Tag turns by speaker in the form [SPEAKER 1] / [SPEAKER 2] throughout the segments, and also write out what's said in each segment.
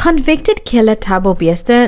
[SPEAKER 1] Convicted killer Thabo,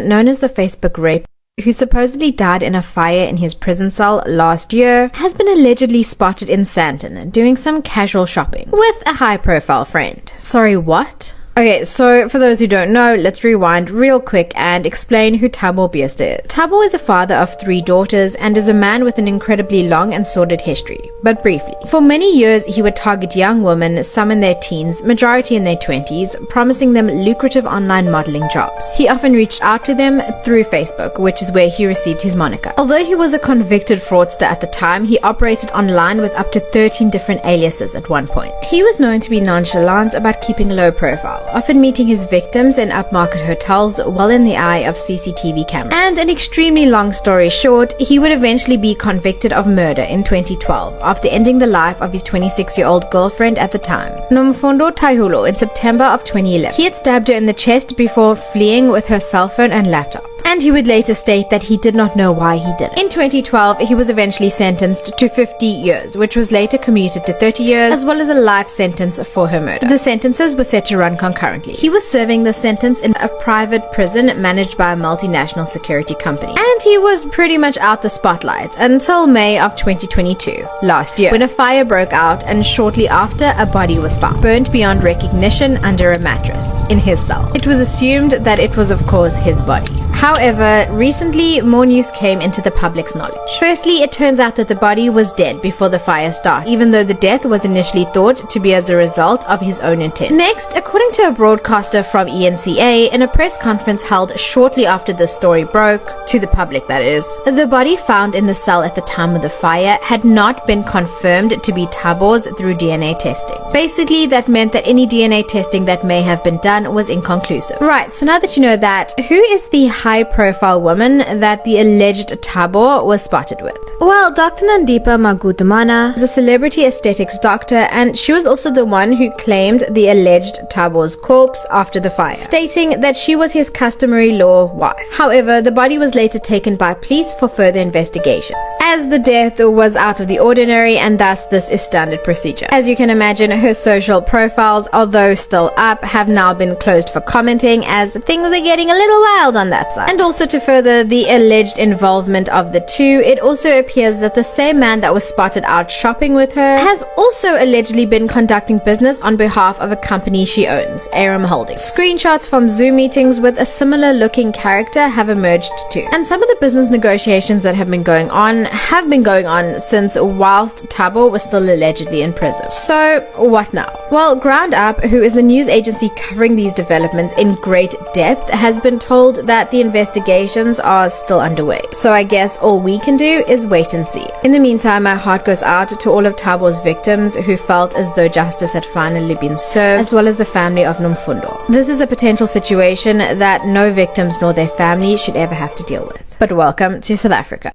[SPEAKER 1] known as the Facebook rape, who supposedly died in a fire in his prison cell last year, has been allegedly spotted in Sandton doing some casual shopping with a high-profile friend. Sorry, what? Okay, so for those who don't know, let's rewind real quick and explain who Thabo is. Thabo is a father of 3 daughters and is a man with an incredibly long and sordid history. But briefly, for many years he would target young women, some in their teens, majority in their 20s, promising them lucrative online modeling jobs. He often reached out to them through Facebook, which is where he received his moniker. Although he was a convicted fraudster at the time, he operated online with up to 13 different aliases at one point. He was known to be nonchalant about keeping a low profile, often meeting his victims in upmarket hotels well in the eye of CCTV cameras. And an extremely long story short, he would eventually be convicted of murder in 2012 after ending the life of his 26-year-old girlfriend at the time, Nomfundo Tyhulu, in September of 2011. He had stabbed her in the chest before fleeing with her cell phone and laptop. And he would later state that he did not know why he did it. In 2012, he was eventually sentenced to 50 years, which was later commuted to 30 years, as well as a life sentence for her murder. The sentences were set to run concurrently. He was serving the sentence in a private prison managed by a multinational security company. And he was pretty much out the spotlight until May of 2022, last year, when a fire broke out and shortly after a body was found, burnt beyond recognition under a mattress in his cell. It was assumed that it was, of course, his body. However, recently more news came into the public's knowledge. Firstly, it turns out that the body was dead before the fire started, even though the death was initially thought to be as a result of his own intent. Next, according to a broadcaster from ENCA, in a press conference held shortly after the story broke, to the public that is, the body found in the cell at the time of the fire had not been confirmed to be Thabo's through DNA testing. Basically, that meant that any DNA testing that may have been done was inconclusive. Right, so now that you know that, who is the high-profile woman that the alleged Thabo was spotted with? Well, Dr. Nandipa Magutumana is a celebrity aesthetics doctor, and she was also the one who claimed the alleged Thabo's corpse after the fire, stating that she was his customary law wife. However, the body was later taken by police for further investigations, as the death was out of the ordinary, and thus this is standard procedure. As you can imagine, her social profiles, although still up, have now been closed for commenting, as things are getting a little wild on that side. And also, to further the alleged involvement of the two, it also appears that the same man that was spotted out shopping with her has also allegedly been conducting business on behalf of a company she owns, Aram Holdings. Screenshots from Zoom meetings with a similar looking character have emerged too. And some of the business negotiations that have been going on since whilst Thabo was still allegedly in prison. So what now? Well, Ground Up, who is the news agency covering these developments in great depth, has been told that the investigations are still underway. So I guess all we can do is wait and see. In the meantime, my heart goes out to all of Thabo's victims who felt as though justice had finally been served, as well as the family of Nomfundo. This is a potential situation that no victims nor their family should ever have to deal with. But welcome to South Africa.